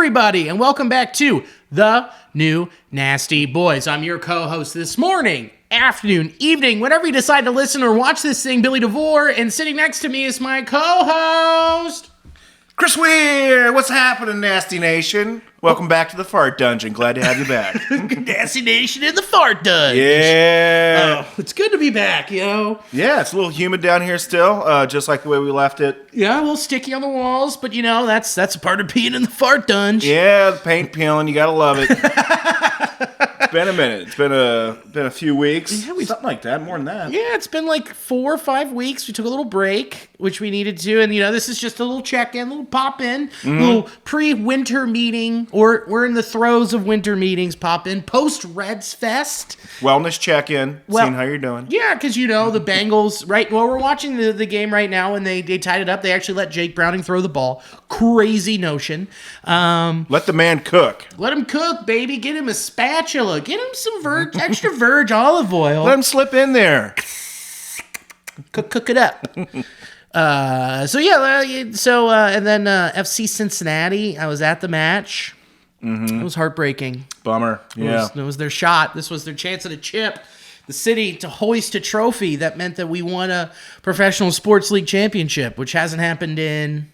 everybody, and welcome back to The New Nasty Boys. I'm your co-host this morning, afternoon, evening, whenever you decide to listen or watch this thing, Billy DeVore, and sitting next to me is my co-host... Chris Weir, what's happening, Nasty Nation? Welcome back to the Fart Dungeon. Glad to have you back. Nasty Nation in the Fart Dungeon. Yeah. Oh, it's good to be back, yo. Yeah, it's a little humid down here still, just like the way we left it. Yeah, a little sticky on the walls, but that's a part of being in the Fart Dungeon. Yeah, the paint peeling, you gotta love it. It's been a minute. It's been a few weeks. Yeah, something like that, more than that. Yeah, it's been like 4 or 5 weeks. We took a little break, which we needed to, and this is just a little check-in, a little pop-in, little pre-winter meeting, or we're in the throes of winter meetings, pop-in, post-Reds Fest. Wellness check-in, seeing how you're doing. Yeah, because the Bengals, right, well, we're watching the game right now, and they tied it up. They actually let Jake Browning throw the ball. Crazy notion. Let the man cook. Let him cook, baby. Get him a spatula. Get him some extra virgin olive oil. Let him slip in there. Cook it up. And then FC Cincinnati. I was at the match. Mm-hmm. It was heartbreaking. Bummer. Yeah. It was their shot. This was their chance at a chip. The city to hoist a trophy that meant that we won a professional sports league championship, which hasn't happened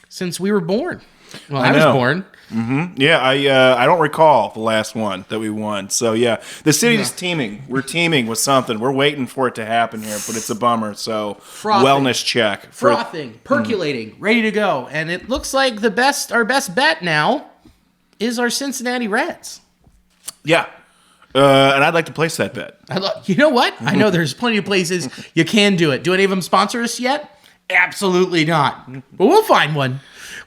since we were born. Well, I was born. Mm-hmm. Yeah, I don't recall the last one that we won. So yeah, the city's teeming. We're teeming with something. We're waiting for it to happen here, but it's a bummer. So wellness check, frothing, percolating, ready to go, and it looks like our best bet now is our Cincinnati Reds. Yeah, and I'd like to place that bet. You know what? I know there's plenty of places you can do it. Do any of them sponsor us yet? Absolutely not. But we'll find one.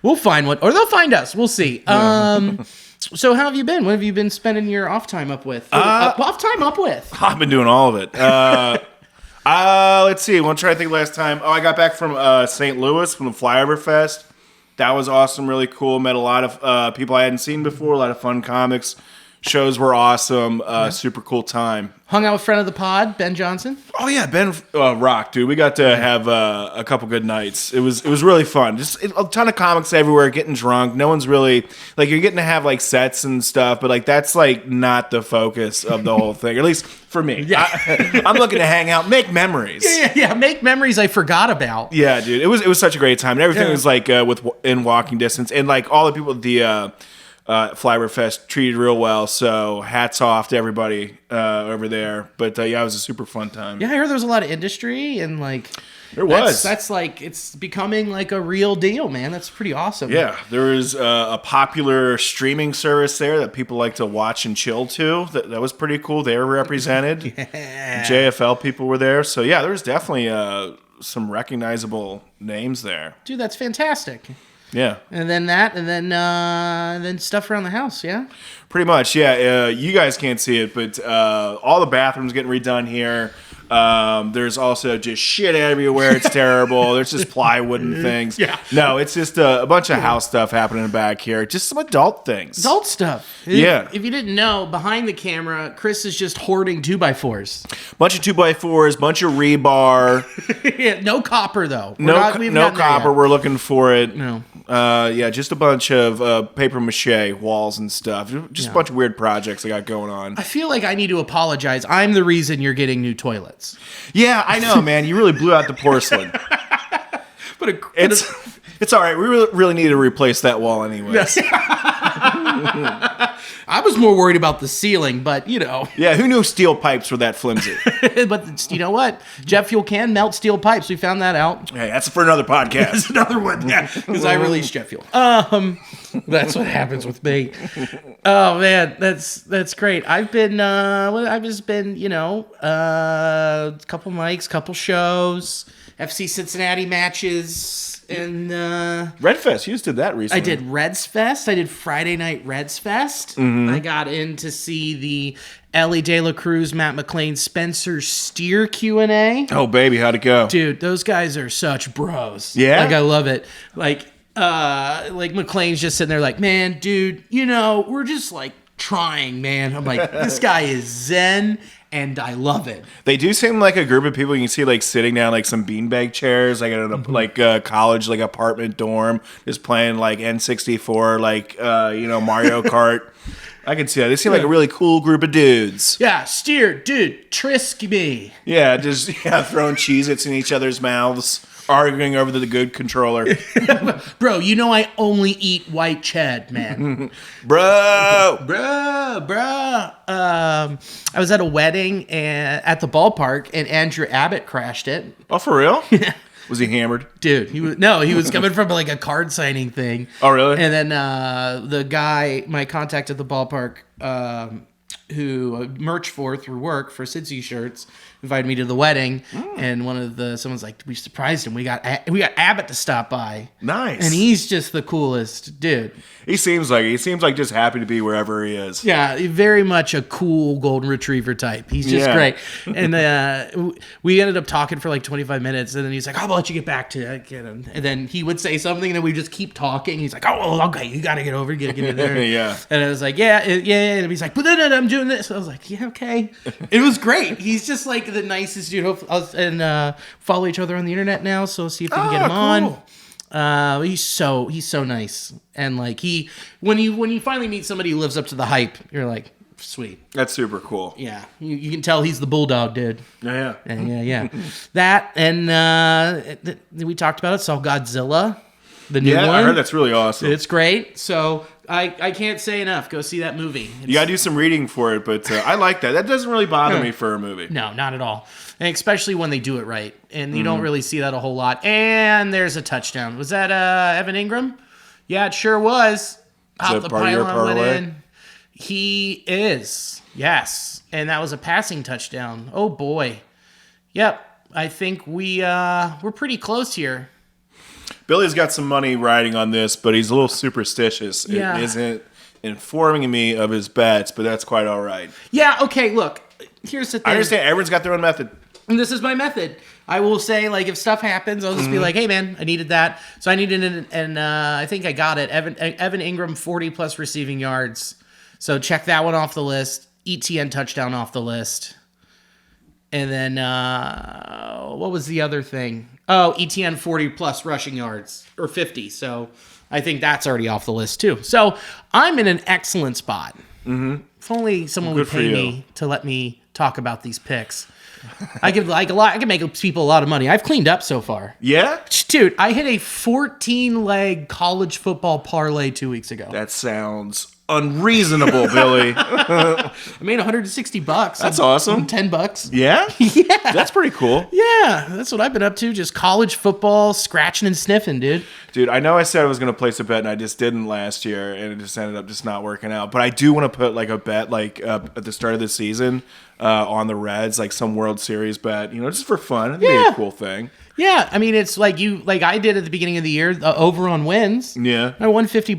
Or they'll find us. We'll see. So how have you been? What have you been spending your off time up with? I've been doing all of it. Let's see. One try to think last time. I got back from St. Louis from the Flyover Fest. That was awesome. Really cool. Met a lot of people I hadn't seen before. A lot of fun comics. Shows were awesome. Super cool time. Hung out with friend of the pod, Ben Johnson. Oh yeah, Ben rocked, dude. We got to have a couple good nights. It was really fun. Just a ton of comics everywhere, getting drunk. No one's really you're getting to have sets and stuff, but that's not the focus of the whole thing. Or at least for me. Yeah. I'm looking to hang out, make memories. Yeah. Make memories I forgot about. Yeah, dude. It was such a great time. And everything was within walking distance, and all the people at the Flyover Fest treated real well, so hats off to everybody over there. But it was a super fun time. Yeah, I heard there was a lot of industry and there was. That's it's becoming a real deal, man. That's pretty awesome. Yeah, there is a popular streaming service there that people like to watch and chill to. That was pretty cool. They were represented. Yeah. JFL people were there, so yeah, there was definitely some recognizable names there. Dude, that's fantastic. Yeah, and then stuff around the house, yeah? Pretty much, yeah. You guys can't see it, but all the bathrooms getting redone here. There's also just shit everywhere. It's terrible. There's just plywood and things. Yeah. No, it's just a bunch of house stuff happening back here. Just some adult things. Adult stuff. Yeah. If you didn't know, behind the camera, Chris is just hoarding 2x4s. Bunch of 2x4s, bunch of rebar. Yeah, no copper, though. No copper. We're looking for it. No. Just a bunch of paper mache walls and stuff. Just a bunch of weird projects I got going on. I feel like I need to apologize. I'm the reason you're getting new toilets. Yeah, I know, man. You really blew out the porcelain. It's all right. We really need to replace that wall anyways. I was more worried about the ceiling, but Yeah, who knew steel pipes were that flimsy? But you know what? Jet fuel can melt steel pipes. We found that out. Hey, that's for another podcast. That's another one. Yeah, because I release jet fuel. That's what happens with me. Oh man, that's great. I've just been a couple mics, couple shows, FC Cincinnati matches. And Red Fest, you just did that recently. I did Reds Fest. I did Friday Night Reds Fest. Mm-hmm. I got in to see the Ellie De La Cruz, Matt McClain, Spencer Steer Q&A. Oh, baby, how'd it go? Dude, those guys are such bros. Yeah? I love it. McClain's just sitting there man, dude, we're just trying, man. I'm like, this guy is zen and I love it. They do seem like a group of people you can see like sitting down like some beanbag chairs, like at a college like apartment dorm, just playing like N64, like Mario Kart. I can see that. They seem like a really cool group of dudes. Yeah, steer, dude, trisk me. Yeah, just throwing Cheez-Its in each other's mouths, arguing over the good controller. Bro, I only eat white ched, man. Bro. I was at a wedding at the ballpark, and Andrew Abbott crashed it. Oh, for real? Was he hammered? Dude, he was coming from like a card signing thing. Oh, really? And then the guy, my contact at the ballpark, who merch through work for Cincy shirts, invited me to the wedding, and someone's like, we surprised him. We got Abbott to stop by. Nice. And he's just the coolest dude. He seems like just happy to be wherever he is. Yeah, very much a cool golden retriever type. He's just great. And we ended up talking for like 25 minutes, and then he's like, I'll let you get back to it. And then he would say something, and then we just keep talking. He's like, oh, well, okay, you got to get over, get in there. Yeah. And I was like, yeah. And he's like, but then I'm doing this. I was like, yeah, okay. It was great. He's just like the nicest dude. And follow each other on the internet now, so see if we can get him on. He's so nice, and like when you finally meet somebody who lives up to the hype, you're like, sweet. That's super cool. Yeah, you can tell he's the bulldog, dude. Yeah. That, and we talked about it. Saw Godzilla, the new one. I heard that's really awesome. It's great. So I can't say enough. Go see that movie. You gotta do some reading for it, but I like that. That doesn't really bother me for a movie. No, not at all. And especially when they do it right. And you don't really see that a whole lot. And there's a touchdown. Was that Evan Ingram? Yeah, it sure was. Out the pylon went in. He is. Yes. And that was a passing touchdown. Oh, boy. Yep. I think we're pretty close here. Billy's got some money riding on this, but he's a little superstitious. Yeah. It isn't informing me of his bets, but that's quite all right. Yeah, okay, look. Here's the thing. I understand. Everyone's got their own method. And this is my method. I will say, like, if stuff happens, I'll just be like, hey, man, I needed that. So I needed it, and I think I got it. Evan Ingram, 40-plus receiving yards. So check that one off the list. ETN touchdown off the list. And then, what was the other thing? Oh, ETN 40-plus rushing yards, or 50. So I think that's already off the list, too. So I'm in an excellent spot. Mm-hmm. If only someone would pay me to let me talk about these picks. I can make people a lot of money. I've cleaned up so far. Yeah? Dude, I hit a 14-leg college football parlay 2 weeks ago. That sounds unreasonable, Billy. I made $160. That's awesome. $10. Yeah? Yeah. That's pretty cool. Yeah, that's what I've been up to. Just college football, scratching and sniffing, dude. Dude, I know I said I was going to place a bet, and I just didn't last year, and it just ended up just not working out. But I do want to put like a bet like at the start of the season on the Reds, like some World Series bet, just for fun. It'd be a cool thing. Yeah, I mean, it's like I did at the beginning of the year, over on wins. Yeah, I won $50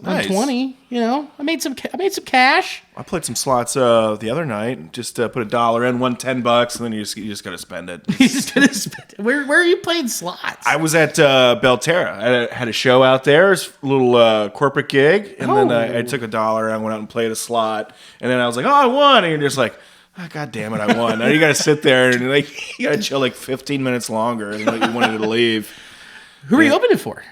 nice. On 20. I made some cash. I played some slots the other night. Just put $1 in, won $10, and then you just got to spend it. You just gotta spend it. Where are you playing slots? I was at Belterra. I had a show out there, a little corporate gig, and then I took $1 and I went out and played a slot, and then I was like, oh, I won, and you're just like, oh, God damn it, I won. Now you got to sit there and you got to chill like 15 minutes longer, and you wanted to leave. Who were you opening for?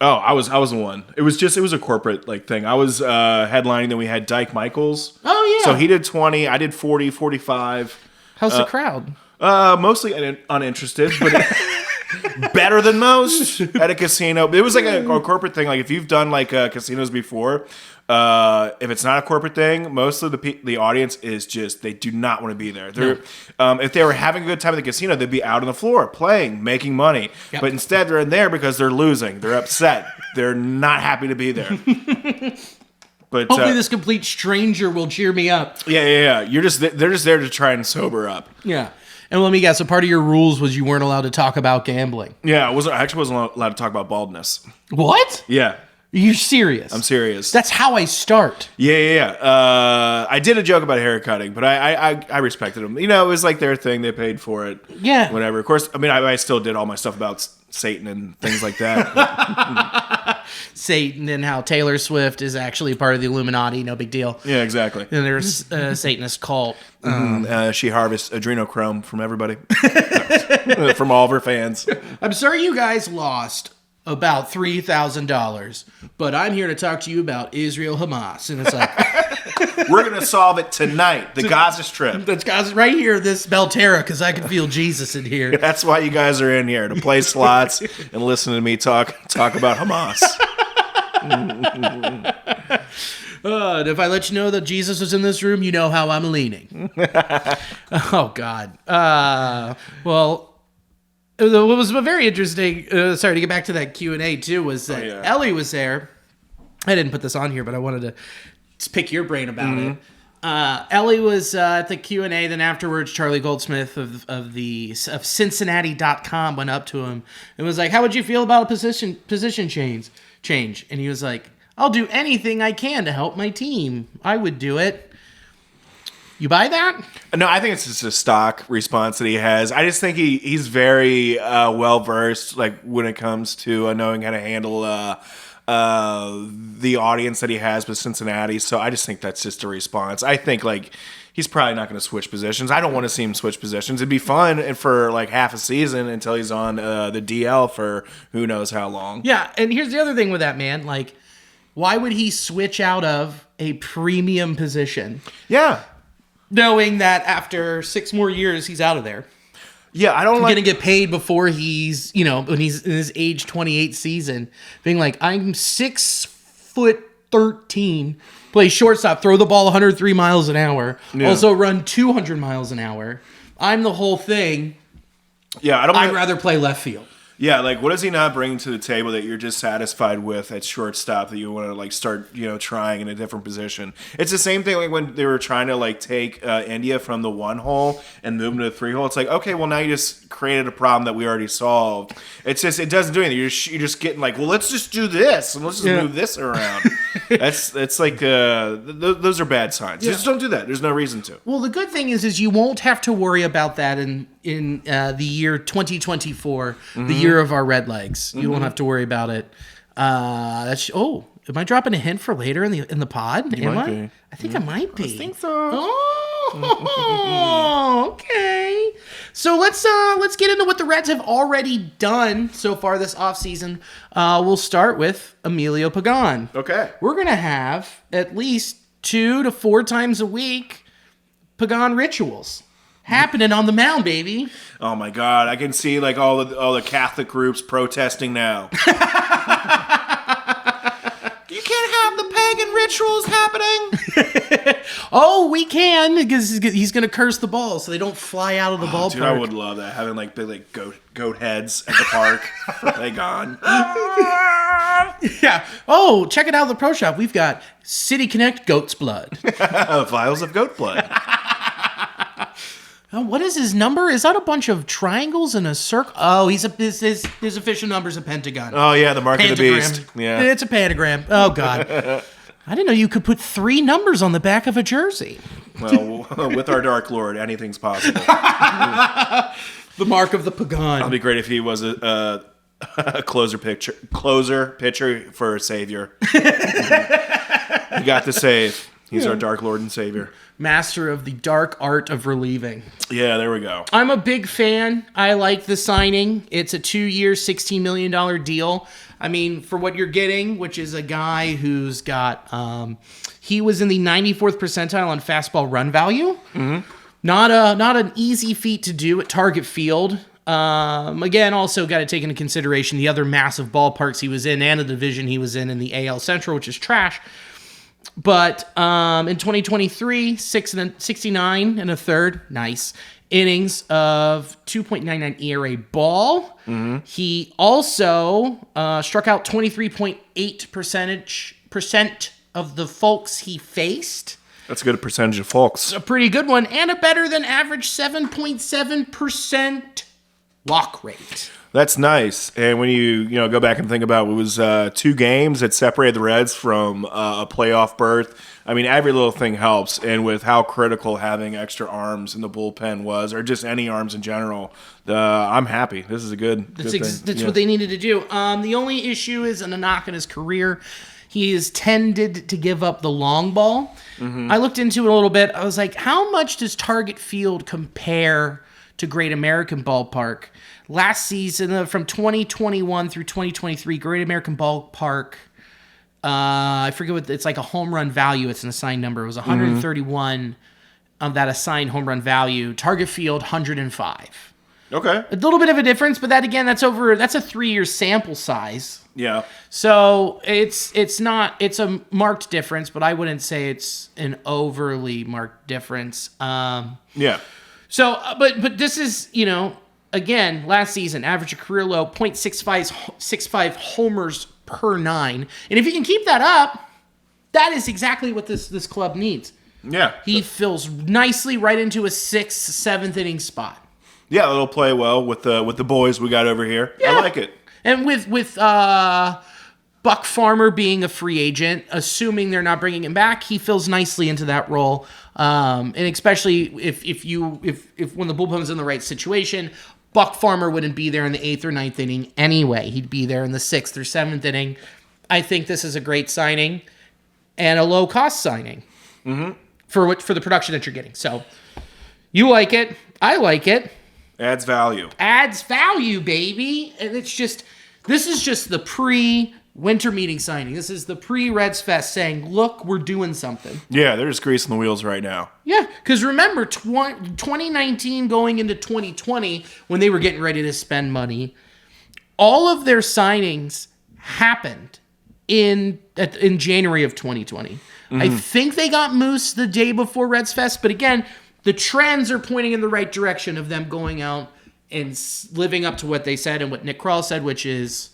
Oh, I was the one. It was a corporate thing. I was headlining. Then we had Dyke Michaels. Oh yeah. So he did 20. I did 40, 45. How's the crowd? Mostly uninterested, but better than most at a casino. It was like a corporate thing. Like if you've done casinos before, if it's not a corporate thing, most of the audience is just, they do not want to be there. If they were having a good time at the casino, they'd be out on the floor playing, making money. Yep. But instead, they're in there because they're losing. They're upset. They're not happy to be there. But hopefully, this complete stranger will cheer me up. Yeah. They're just there to try and sober up. Yeah. And let me guess, a part of your rules was you weren't allowed to talk about gambling. Yeah, I actually wasn't allowed to talk about baldness. What? Yeah. You're serious? I'm serious. That's how I start. Yeah. I did a joke about haircutting, but I respected them. It was like their thing. They paid for it. Yeah. Whatever. Of course, I mean, I still did all my stuff about Satan and things like that. Satan and how Taylor Swift is actually part of the Illuminati. No big deal. Yeah, exactly. And there's a Satanist cult. She harvests adrenochrome from everybody, from all of her fans. I'm sorry you guys lost about $3,000, but I'm here to talk to you about Israel Hamas. And it's like, we're going to solve it tonight. The Gaza Strip. that's Gaza right here, this Belterra, because I can feel Jesus in here. That's why you guys are in here, to play slots and listen to me talk about Hamas. And if I let you know that Jesus was in this room, you know how I'm leaning. Oh, God. Well, what was very interesting, sorry, to get back to that Q&A, too, was that Ellie was there. I didn't put this on here, but I wanted to just pick your brain about it. Ellie was at the Q&A, then afterwards, Charlie Goldsmith of Cincinnati.com went up to him and was like, how would you feel about a position change? And he was like, I'll do anything I can to help my team. I would do it. You buy that? No, I think it's just a stock response that he has. I just think he's very well versed, like when it comes to knowing how to handle the audience that he has with Cincinnati. So I just think that's just a response. I think like he's probably not going to switch positions. I don't want to see him switch positions. It'd be fun for like half a season until he's on the DL for who knows how long. Yeah, and here's the other thing with that, man. Like, why would he switch out of a premium position? Yeah. Knowing that after 6 more years, he's out of there. Yeah, I don't going to get paid before he's, when he's in his age 28 season, being like, I'm 6'13", play shortstop, throw the ball 103 miles an hour, also run 200 miles an hour. I'm the whole thing. Yeah, I'd rather play left field. Yeah, like what does he not bring to the table that you're just satisfied with at shortstop that you want to like start, trying in a different position? It's the same thing like when they were trying to like take India from the 1 hole and move him to the 3 hole. It's like, okay, well now you just created a problem that we already solved. It's just it doesn't do anything. You're just getting like, well, let's just do this and let's just move this around. That's like those are bad signs. Yeah. Just don't do that. There's no reason to. Well, the good thing is you won't have to worry about that in the year 2024, the year of our red legs. You won't have to worry about it. Am I dropping a hint for later in the pod? You might be. I think I might be. I think so. Oh, okay. So let's get into what the Reds have already done so far this offseason. We'll start with Emilio Pagan. Okay. We're gonna have at least 2 to 4 times a week Pagan rituals happening on the mound, baby. Oh my God! I can see like all the Catholic groups protesting now. You can't have the pagan rituals happening. Oh, we can, because he's going to curse the ball so they don't fly out of the ballpark. Dude, I would love that, having like big like goat heads at the park for Pagan. Yeah. Oh, check it out at the Pro Shop. We've got City Connect Goat's Blood. Vials of goat blood. Oh, what is his number? Is that a bunch of triangles in a circle? Oh, his official number's a pentagon. Oh yeah, the mark of the beast. Yeah, it's a pentagram. Oh God, I didn't know you could put 3 numbers on the back of a jersey. Well, with our Dark Lord, anything's possible. The mark of the Pagan. It'd be great if he was a closer pitcher for a savior. He got the save. He's our Dark Lord and Savior. Master of the dark art of relieving. Yeah, there we go. I'm a big fan. I like the signing. It's a 2-year, $16 million deal. I mean, for what you're getting, which is a guy who's got, he was in the 94th percentile on fastball run value. Mm-hmm. Not an easy feat to do at Target Field. Again, also got to take into consideration the other massive ballparks he was in and the division he was in the AL Central, which is trash. But in 2023, 69 and a third, nice, innings of 2.99 ERA ball. Mm-hmm. He also struck out 23.8% of the folks he faced. That's a good percentage of folks. A pretty good one, and a better than average 7.7% walk rate. That's nice. And when you go back and think about it was 2 games that separated the Reds from a playoff berth. I mean, every little thing helps. And with how critical having extra arms in the bullpen was, or just any arms in general, I'm happy. This is a good thing. That's what they needed to do. The only issue is, and a knock in his career, he has tended to give up the long ball. I looked into it a little bit. I was like, how much does Target Field compare to Great American Ballpark? Last season, from 2021 through 2023, Great American Ballpark, I forget what, it's like a home run value. It's an assigned number. It was 131 of that assigned home run value. Target Field, 105. Okay. A little bit of a difference, but that again, that's a 3-year sample size. Yeah. So it's a marked difference, but I wouldn't say it's an overly marked difference. Yeah. So, but this is, again, last season, average a career low, 0.65 homers per 9. And if you can keep that up, that is exactly what this club needs. Yeah. He fills nicely right into a 6th, 7th inning spot. Yeah, it'll play well with the boys we got over here. Yeah. I like it. And with Buck Farmer being a free agent, assuming they're not bringing him back, he fills nicely into that role. And especially if when the bullpen's in the right situation, Buck Farmer wouldn't be there in the 8th or 9th inning anyway. He'd be there in the 6th or 7th inning. I think this is a great signing and a low cost signing for the production that you're getting. So you like it, I like it. Adds value. Adds value, baby. And this is just the pre-winter meeting signing. This is the pre-Reds Fest saying, look, we're doing something. Yeah, they're just greasing the wheels right now. Yeah, because remember, 2019 going into 2020, when they were getting ready to spend money, all of their signings happened in January of 2020. I think they got Moose the day before Reds Fest, but again, the trends are pointing in the right direction of them going out and living up to what they said and what Nick Krall said, which is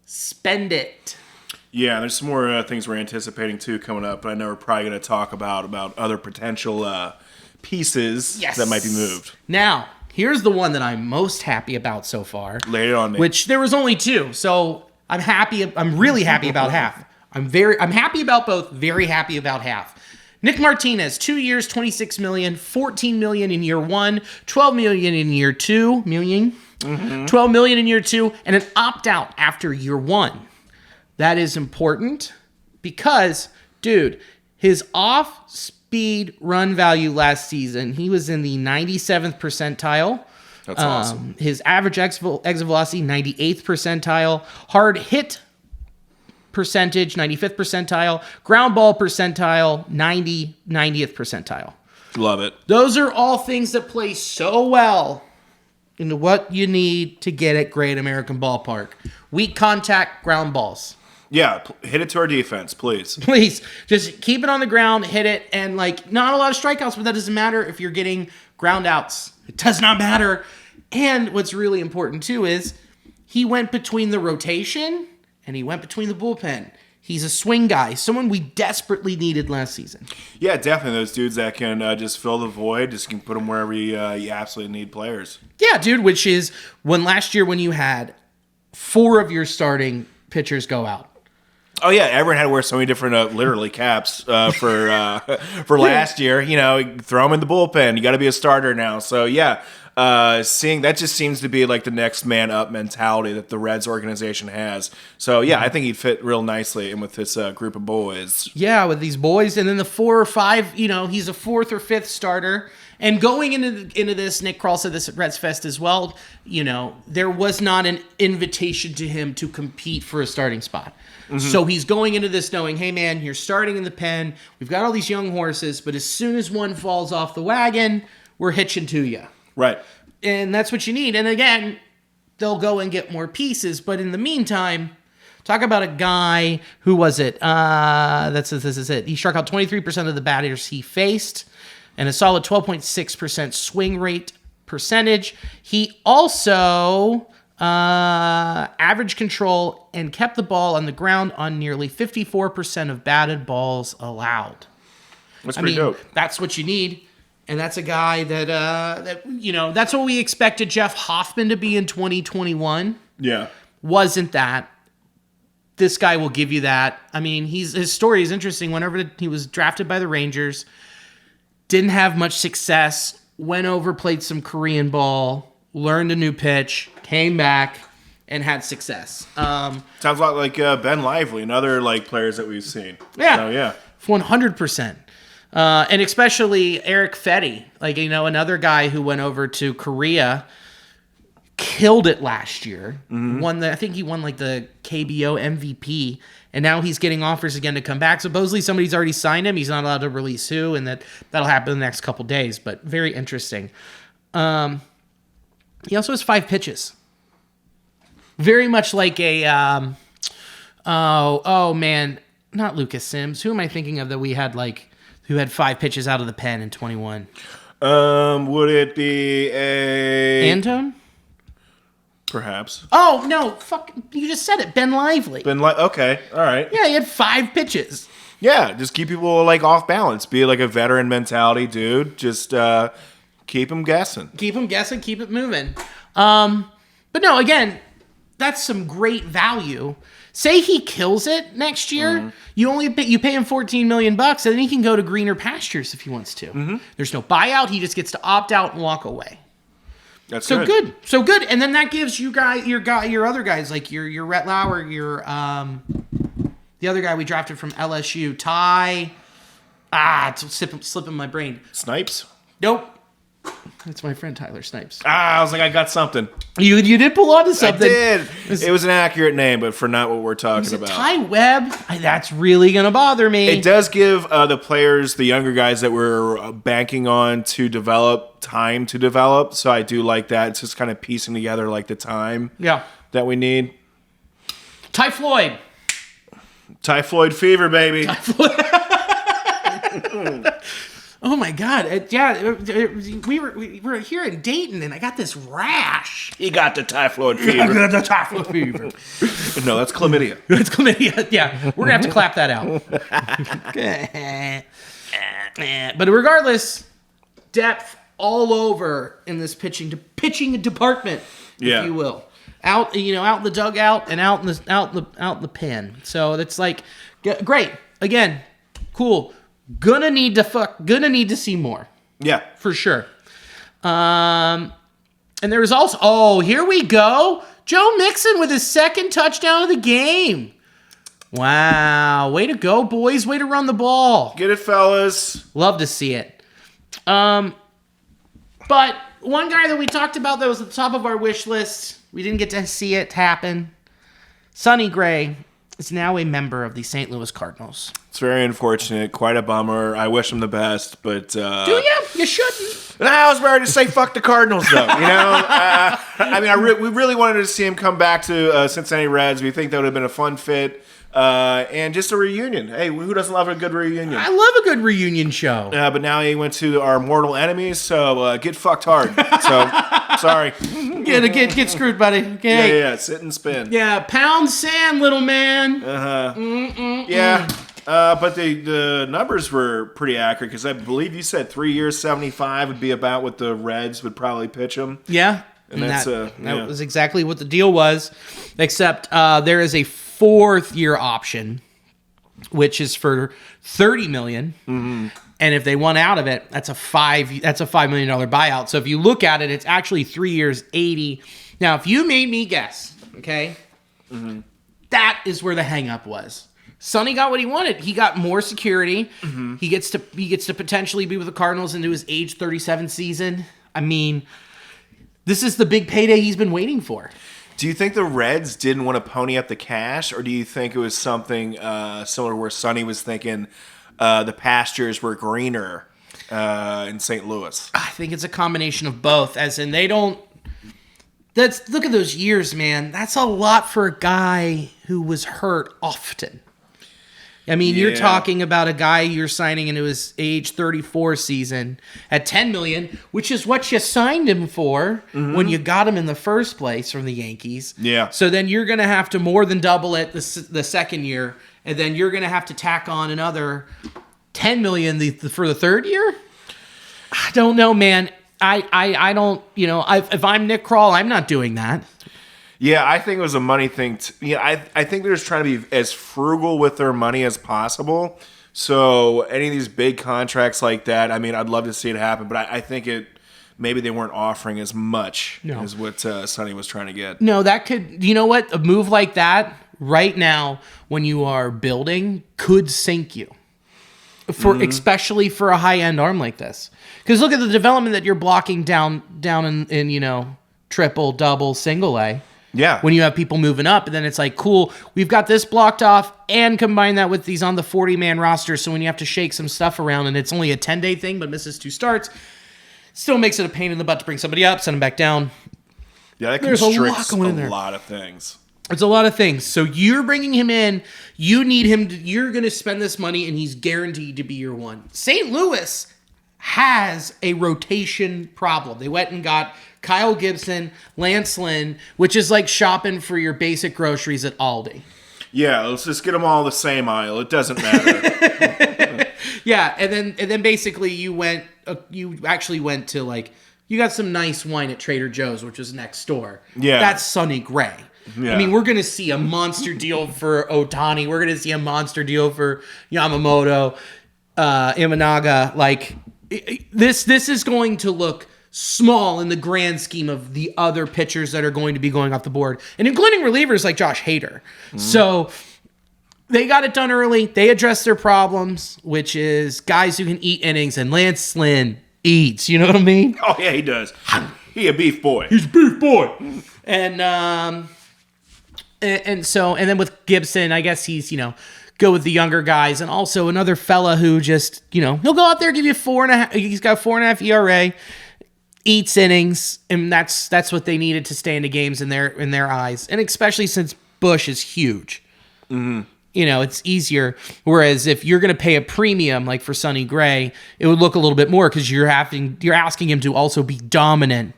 spend it. Yeah, there's some more things we're anticipating too coming up, but I know we're probably going to talk about other potential pieces that might be moved. Now, here's the one that I'm most happy about so far. Lay it on me. Which there was only 2, so I'm happy. I'm really happy about half. I'm happy about both. Very happy about half. Nick Martinez, 2 years, $26 million, $14 million in year 1, $12 million in year 2, $12 million in year 2, and an opt-out after year 1. That is important because, dude, his off-speed run value last season, he was in the 97th percentile. That's awesome. His average exit velocity, 98th percentile. Hard hit percentage, 95th percentile. Ground ball percentile, 90th percentile. Love it. Those are all things that play so well into what you need to get at Great American Ballpark. Weak contact ground balls. Yeah, hit it to our defense, please. Please, just keep it on the ground, hit it, and not a lot of strikeouts, but that doesn't matter if you're getting ground outs. It does not matter. And what's really important too is he went between the rotation and he went between the bullpen. He's a swing guy, someone we desperately needed last season. Yeah, definitely. Those dudes that can just fill the void, just can put them wherever you absolutely need players. Yeah, dude, which is last year when you had 4 of your starting pitchers go out. Oh yeah, everyone had to wear so many different, literally caps for last year. Throw them in the bullpen. You got to be a starter now. So yeah, seeing that just seems to be like the next man up mentality that the Reds organization has. So yeah, I think he'd fit real nicely in with this group of boys. Yeah, with these boys, and then the 4 or 5. He's a 4th or 5th starter. And going into this, Nick Krall said this at Reds Fest as well. There was not an invitation to him to compete for a starting spot. So he's going into this knowing, hey man, you're starting in the pen. We've got all these young horses, but as soon as one falls off the wagon, we're hitching to you. Right. And that's what you need. And again, they'll go and get more pieces. But in the meantime, talk about a guy, who was it? This is it. He struck out 23% of the batters he faced and a solid 12.6% swing rate percentage. He also average control and kept the ball on the ground on nearly 54% of batted balls allowed. That's pretty dope. That's what you need. And that's a guy that that's what we expected Jeff Hoffman to be in 2021. Yeah. Wasn't that. This guy will give you that. I mean, his story is interesting. Whenever he was drafted by the Rangers, didn't have much success, went over, played some Korean ball, learned a new pitch, came back, and had success. Sounds a lot like Ben Lively and other like players that we've seen. Yeah. So, yeah. 100%. And especially Eric Fetty, another guy who went over to Korea, killed it last year. I think he won like the KBO MVP, and now he's getting offers again to come back. Supposedly somebody's already signed him. He's not allowed to release who, and that'll happen in the next couple days. But very interesting. He also has 5 pitches. Very much like a oh man, not Lucas Sims. Who am I thinking of that we had who had 5 pitches out of the pen in 21? Would it be a Antone? Perhaps. Oh no! Fuck! You just said it. Ben Lively. Okay, all right. Yeah, he had 5 pitches. Yeah, just keep people like off balance. Be like a veteran mentality, dude. Just keep them guessing. Keep them guessing. Keep it moving. But no, again, that's some great value. Say he kills it next year, you pay him $14 million, and then he can go to greener pastures if he wants to. There's no buyout. He just gets to opt out and walk away. That's so good. So good. And then that gives you your other guys like your Rhett Lauer, your the other guy we drafted from LSU, Ty. It's slipping my brain. Snipes? Nope. It's my friend Tyler Snipes. I was like, I got something. You did pull onto something. I did. It was an accurate name, but for not what we're talking about. Ty Webb? That's really going to bother me. It does give the players, the younger guys that we're banking on to develop, time to develop. So I do like that. It's just kind of piecing together like the time that we need. Ty Floyd. Typhoid fever, baby. Oh my God! We were here in Dayton, and I got this rash. He got the typhoid fever. I got the typhoid fever. No, that's chlamydia. That's chlamydia. Yeah, we're gonna have to clap that out. But regardless, depth all over in this pitching department, if you will. Out in the dugout and out in the pen. So it's like great. Again, cool. Gonna need to see more. Yeah. For sure. And there was also, here we go. Joe Mixon with his 2nd touchdown of the game. Wow. Way to go, boys. Way to run the ball. Get it, fellas. Love to see it. But one guy that we talked about that was at the top of our wish list, we didn't get to see it happen. Sonny Gray is now a member of the St. Louis Cardinals. It's very unfortunate. Quite a bummer. I wish him the best, but... Do you? You shouldn't. I was ready to say fuck the Cardinals, though. We really wanted to see him come back to Cincinnati Reds. We think that would have been a fun fit. And just a reunion. Hey, who doesn't love a good reunion? I love a good reunion show. But now he went to our mortal enemies, so get fucked hard. So, sorry. Get screwed, buddy. Okay. Yeah, sit and spin. Yeah, pound sand, little man. Yeah. But the numbers were pretty accurate because I believe you said 3 years, 75 would be about what the Reds would probably pitch him. Yeah. And that was exactly what the deal was, except there is a 4th-year option, which is for $30 million. And if they want out of it, that's a $5 million buyout. So if you look at it, it's actually 3 years, 80. Now, if you made me guess, okay, that is where the hang-up was. Sonny got what he wanted. He got more security. He gets to potentially be with the Cardinals into his age 37 season. I mean, this is the big payday he's been waiting for. Do you think the Reds didn't want to pony up the cash, or do you think it was something similar where Sonny was thinking the pastures were greener in St. Louis? I think it's a combination of both, as in they don't... Look at those years, man. That's a lot for a guy who was hurt often. I mean, you're talking about a guy you're signing into his age 34 season at $10 million, which is what you signed him for when you got him in the first place from the Yankees. Yeah. So then you're going to have to more than double it the second year, and then you're going to have to tack on another $10 million for the 3rd year. don't know, man. I don't, if I'm Nick Kroll, I'm not doing that. Yeah, I think it was a money thing. I think they're just trying to be as frugal with their money as possible. So any of these big contracts like that, I mean, I'd love to see it happen, but I think maybe they weren't offering as much as what Sonny was trying to get. No, that could, you know what? A move like that right now when you are building could sink you. Especially for a high-end arm like this. Because look at the development that you're blocking down in triple, double, single A. Yeah. When you have people moving up, and then it's like, cool, we've got this blocked off, and combine that with these on the 40-man roster, so when you have to shake some stuff around, and it's only a 10-day thing, but misses 2 starts, still makes it a pain in the butt to bring somebody up, send them back down. Yeah, that constricts a lot of things. It's a lot of things. So you're bringing him in, you need him, you're going to spend this money, and he's guaranteed to be your one. St. Louis has a rotation problem. They went and got Kyle Gibson, Lance Lynn, which is like shopping for your basic groceries at Aldi. Yeah, let's just get them all the same aisle. It doesn't matter. Yeah, and then basically you actually went to like, you got some nice wine at Trader Joe's, which is next door. Yeah. That's Sonny Gray. Yeah. I mean, we're going to see a monster deal for Otani. We're going to see a monster deal for Yamamoto, Imanaga. Like, this is going to look small in the grand scheme of the other pitchers that are going to be going off the board, and including relievers like Josh Hader. Mm-hmm. So they got it done early. They addressed their problems, which is guys who can eat innings, and Lance Lynn eats. You know what I mean? Oh, yeah, he does. He a beef boy. He's a beef boy. And then with Gibson, I guess he's, go with the younger guys, and also another fella who just, he'll go out there, give you 4.5. He's got 4.5 ERA, eats innings, and that's what they needed to stay into games in their eyes, and especially since Bush is huge. Mm-hmm. It's easier. Whereas if you're going to pay a premium, like for Sonny Gray, it would look a little bit more because you're asking him to also be dominant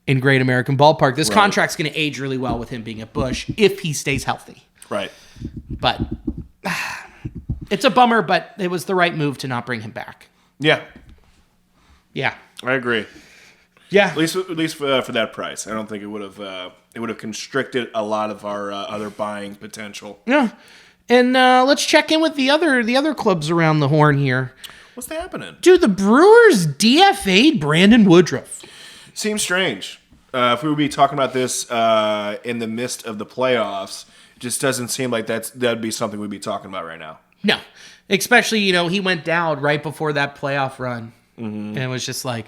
in Great American Ballpark. This contract's going to age really well with him being at Busch if he stays healthy. Right. But it's a bummer, but it was the right move to not bring him back. Yeah. Yeah. I agree. Yeah. At least for that price. I don't think it would have constricted a lot of our other buying potential. Yeah. And let's check in with the other clubs around the horn here. What's happening? Dude, the Brewers DFA'd Brandon Woodruff. Seems strange. If we would be talking about this in the midst of the playoffs, it just doesn't seem like that'd be something we'd be talking about right now. No. Especially, he went down right before that playoff run. Mm-hmm. And it was just like,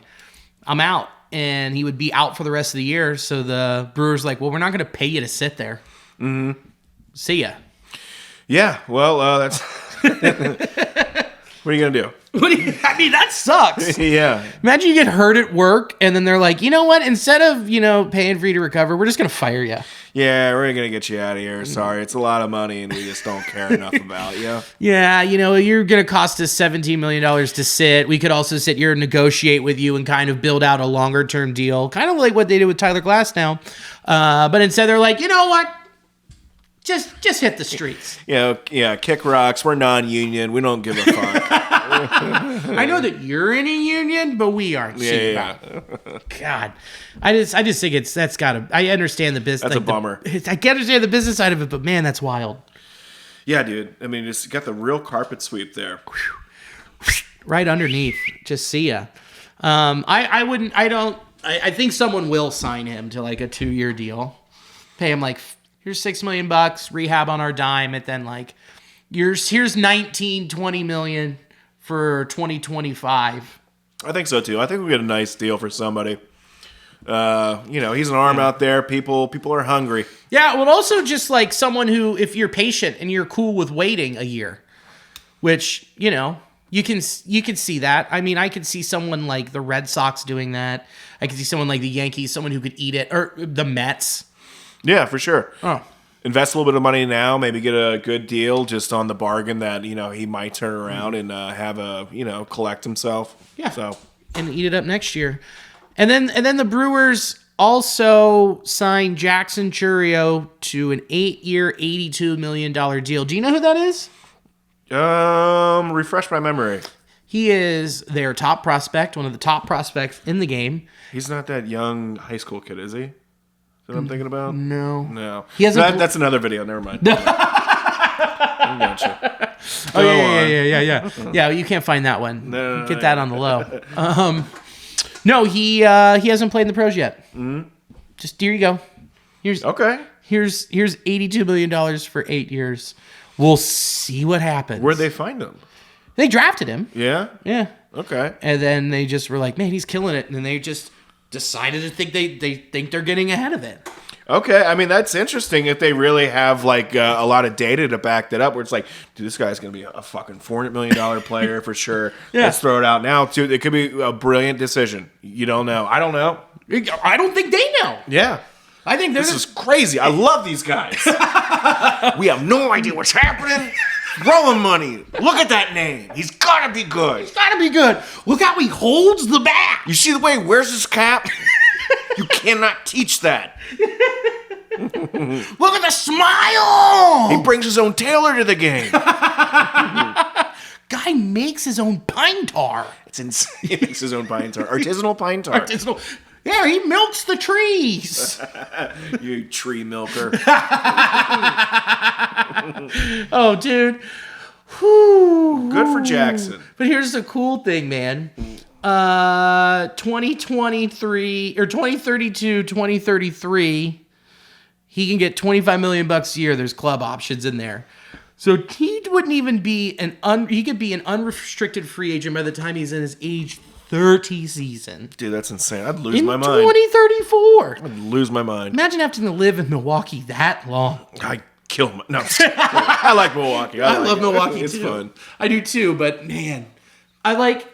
I'm out. And he would be out for the rest of the year. So the Brewers like, well, we're not going to pay you to sit there. Mm-hmm. See ya. Yeah, well, that's... What are you going to do? That sucks. Yeah. Imagine you get hurt at work, and then they're like, you know what? Instead of, paying for you to recover, we're just going to fire you. Yeah, we're going to get you out of here. Sorry, it's a lot of money, and we just don't care enough about you. Yeah, you're going to cost us $17 million to sit. We could also sit here and negotiate with you and kind of build out a longer-term deal, kind of like what they did with Tyler Glass now. But instead, they're like, you know what? Just hit the streets. Yeah, kick rocks. We're non-union. We don't give a fuck. I know that you're in a union, but we aren't. Yeah. God, I just think that's gotta. I understand the business. That's a bummer. I can understand the business side of it, but man, that's wild. Yeah, dude. I mean, just got the real carpet sweep there. Right underneath. Just see ya. I wouldn't. I don't. I think someone will sign him to like a 2-year deal. Pay him like. Here's $6 million, rehab on our dime, and then like, here's $19-20 million for 2025. I think so too. I think we get a nice deal for somebody. He's an arm out there. People are hungry. Yeah, well, also just like someone who, if you're patient and you're cool with waiting a year, which you can see that. I mean, I could see someone like the Red Sox doing that. I could see someone like the Yankees, someone who could eat it, or the Mets. Yeah, for sure. Oh. Invest a little bit of money now, maybe get a good deal just on the bargain that, he might turn around and collect himself. Yeah. So, and eat it up next year. And then the Brewers also signed Jackson Chourio to an 8-year, $82 million deal. Do you know who that is? Refresh my memory. He is their top prospect, one of the top prospects in the game. He's not that young high school kid, is he? Is that what I'm thinking about? No. He hasn't. That's another video. Never mind. I gotcha. Oh, yeah. Yeah, you can't find that one. No, Get that on the low. No, he hasn't played in the pros yet. Mm-hmm. Just here you go. Here's $82 million for 8 years. We'll see what happens. Where'd they find him? They drafted him. Yeah? Yeah. Okay. And then they just were like, man, he's killing it. And then they just decided to think they think they're getting ahead of it. Okay. I mean, that's interesting if they really have like a lot of data to back that up where it's like, dude, this guy's going to be a fucking $400 million player for sure. Yeah. Let's throw it out now, too. It could be a brilliant decision. You don't know. I don't know. I don't think they know. Yeah. I think this is crazy. I love these guys. We have no idea what's happening. Throwing money. Look at that name. He's got to be good. He's got to be good. Look how he holds the bat. You see the way he wears his cap? You cannot teach that. Look at the smile. He brings his own tailor to the game. Guy makes his own pine tar. It's insane. He makes his own pine tar. Artisanal pine tar. Yeah, he milks the trees. You tree milker. Oh, dude. Whew. Good for Jackson. But here's the cool thing, man. 2023 or 2032, 2033, he can get $25 million a year. There's club options in there. So he wouldn't even be he could be an unrestricted free agent by the time he's in his age 30 season. Dude, that's insane. I'd lose my mind. 2034. I'd lose my mind. Imagine having to live in Milwaukee that long. I'd kill my... No, I like Milwaukee. I love Milwaukee, it's too. Fun. I do, too, but, man, I like...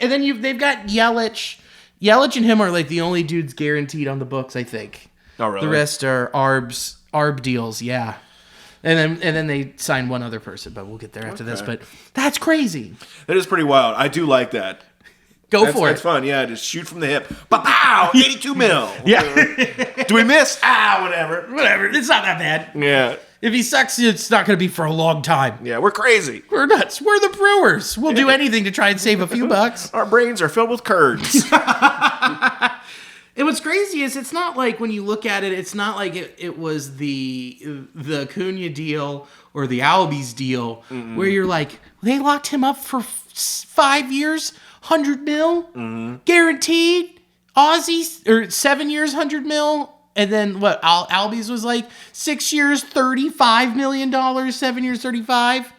And then they've got Yelich. Yelich and him are, like, the only dudes guaranteed on the books, I think. Oh, really? The rest are ARB deals, yeah. And then they signed one other person, but we'll get there after this. But that's crazy. That is pretty wild. I do like that. For it. That's fun. Yeah, just shoot from the hip. Pow! 82 mil. Yeah. Do we miss? Whatever. It's not that bad. Yeah. If he sucks, it's not going to be for a long time. Yeah, we're crazy. We're nuts. We're the Brewers. We'll do anything to try and save a few bucks. Our brains are filled with curds. And what's crazy is it's not like when you look at it, it's not like it was the Acuna deal or the Albies deal where you're like, they locked him up for 5 years, 100 mil, guaranteed, Aussies, or 7 years, 100 mil. And then what? Albies was like 6 years, $35 million, 7 years, 35.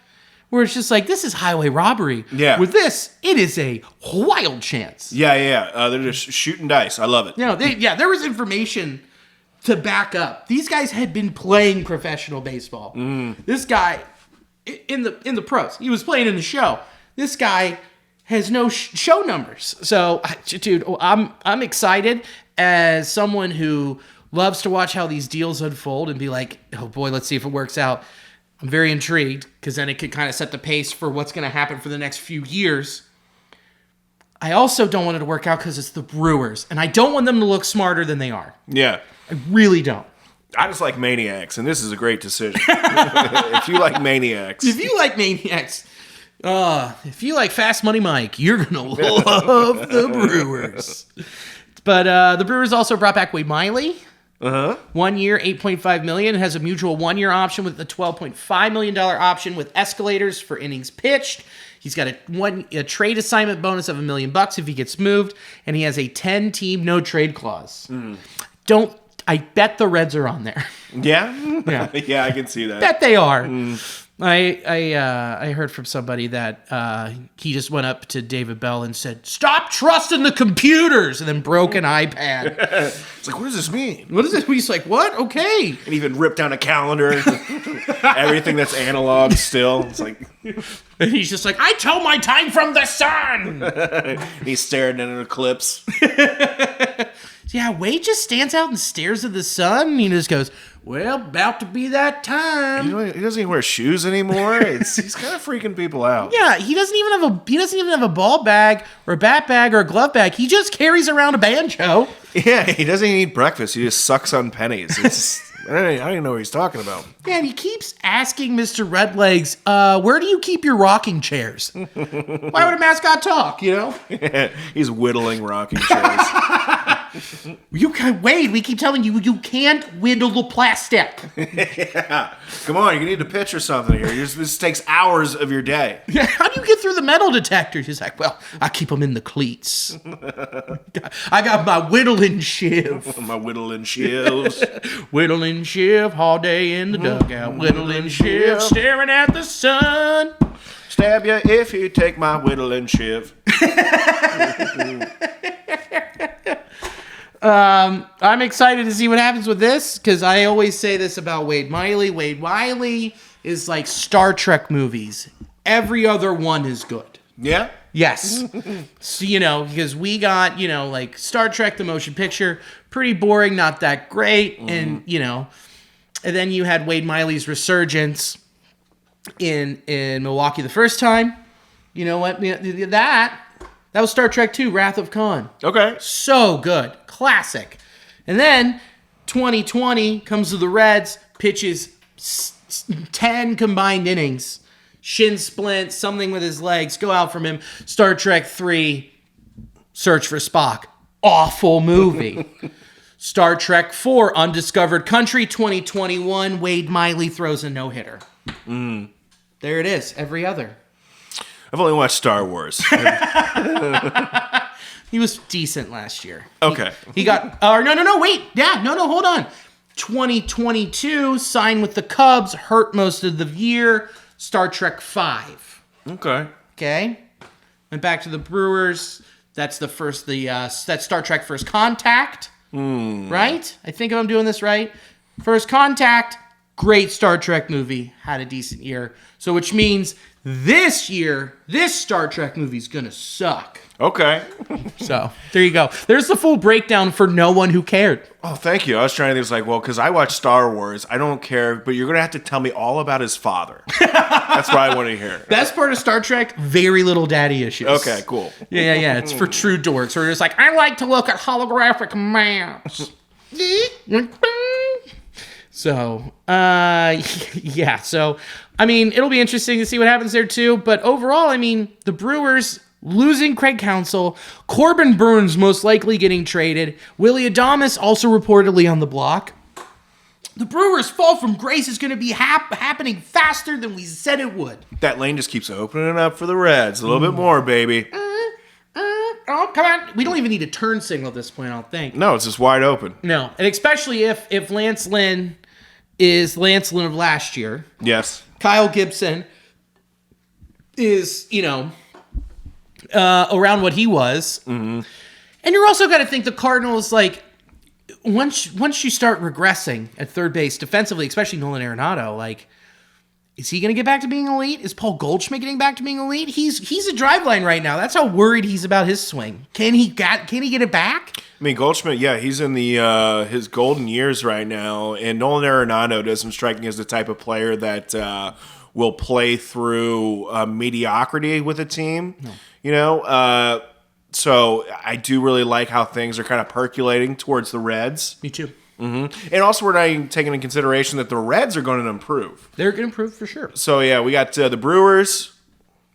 Where it's just like, this is highway robbery. Yeah. With this, it is a wild chance. Yeah. They're just shooting dice. I love it. You know, there was information to back up. These guys had been playing professional baseball. This guy, in the pros, he was playing in the show. This guy has no show numbers. So, dude, I'm excited as someone who loves to watch how these deals unfold and be like, oh boy, let's see if it works out. I'm very intrigued because then it could kind of set the pace for what's going to happen for the next few years. I also don't want it to work out because it's the Brewers, and I don't want them to look smarter than they are. Yeah. I really don't. I just like maniacs, and this is a great decision. If you like maniacs. If you like Fast Money Mike, you're going to love the Brewers. But the Brewers also brought back Wade Miley. 1 year, $8.5 million. It has a mutual 1 year option with a $12.5 million option with escalators for innings pitched. He's got a trade assignment bonus of $1 million if he gets moved, and he has a 10-team no trade clause. I bet the Reds are on there. Yeah? Yeah, I can see that. Bet they are. I heard from somebody that he just went up to David Bell and said, "Stop trusting the computers," and then broke an iPad. It's like, what does this mean? What is this? He's like, what? Okay. And even ripped down a calendar. Everything that's analog still. It's like... And he's just like, I tell my time from the sun. He's staring at an eclipse. Yeah, Wade just stands out and stares at the sun, and he just goes, well, about to be that time. He doesn't even wear shoes anymore. He's kind of freaking people out. Yeah, he doesn't even have a ball bag or a bat bag or a glove bag. He just carries around a banjo. Yeah, he doesn't even eat breakfast. He just sucks on pennies. I don't even know what he's talking about. Man, he keeps asking Mr. Redlegs, where do you keep your rocking chairs? Why would a mascot talk, you know? He's whittling rocking chairs. You can't, Wade, we keep telling you, you can't whittle the plastic. Yeah. Come on, you need to pitch or something here. This takes hours of your day. Yeah, how do you get through the metal detector? He's like, well, I keep them in the cleats. I got my whittling shiv. My whittling shivs. Whittling shiv all day in the dugout. Whittling shiv staring at the sun. Stab you if you take my whittling shiv. I'm excited to see what happens with this because I always say this about Wade Miley. Wade Miley is like Star Trek movies. Every other one is good. Yeah? Yes. So, because we got, like Star Trek, the motion picture, pretty boring, not that great. And, and then you had Wade Miley's resurgence in Milwaukee the first time. You know what? That was Star Trek 2, Wrath of Khan. Okay. So good. Classic. And then 2020 comes to the Reds, pitches 10 combined innings. Shin splint, something with his legs, go out from him. Star Trek 3, Search for Spock. Awful movie. Star Trek 4, Undiscovered Country, 2021, Wade Miley throws a no-hitter. There it is, every other. I've only watched Star Wars. He was decent last year. Okay. He got... wait. Yeah, hold on. 2022, signed with the Cubs, hurt most of the year. Star Trek 5. Okay. Went back to the Brewers. That's the first... that's Star Trek First Contact. Right? I think I'm doing this right. First Contact, great Star Trek movie. Had a decent year. So which means this year, this Star Trek movie's gonna suck. Okay. So, there you go. There's the full breakdown for no one who cared. Oh, thank you. I was trying to think, because I watch Star Wars, I don't care, but you're going to have to tell me all about his father. That's what I want to hear. Best part of Star Trek, very little daddy issues. Okay, cool. Yeah. It's for true dorks. Where it's like, I like to look at holographic maps. So, yeah. So, it'll be interesting to see what happens there too. But overall, the Brewers... losing Craig Counsell, Corbin Burns most likely getting traded, Willie Adames also reportedly on the block. The Brewers' fall from grace is going to be happening faster than we said it would. That lane just keeps opening up for the Reds. A little bit more, baby. Oh, come on. We don't even need a turn signal at this point, I don't think. No, it's just wide open. No, and especially if Lance Lynn is Lance Lynn of last year. Yes. Kyle Gibson is, around what he was. Mm-hmm. And you're also got to think the Cardinals, once you start regressing at third base defensively, especially Nolan Arenado, is he going to get back to being elite? Is Paul Goldschmidt getting back to being elite? He's a driveline right now. That's how worried he's about his swing. Can he get it back? Goldschmidt, yeah, he's in the his golden years right now, and Nolan Arenado doesn't strike me as the type of player that will play through mediocrity with a team. No. So I do really like how things are kind of percolating towards the Reds. Me too. Mm-hmm. And also we're not even taking into consideration that the Reds are going to improve. They're going to improve for sure. So yeah, we got the Brewers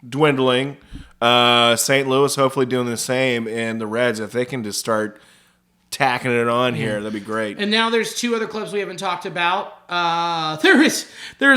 dwindling, St. Louis hopefully doing the same, and the Reds, if they can just start tacking it on here, that'd be great. And now there's two other clubs we haven't talked about. There is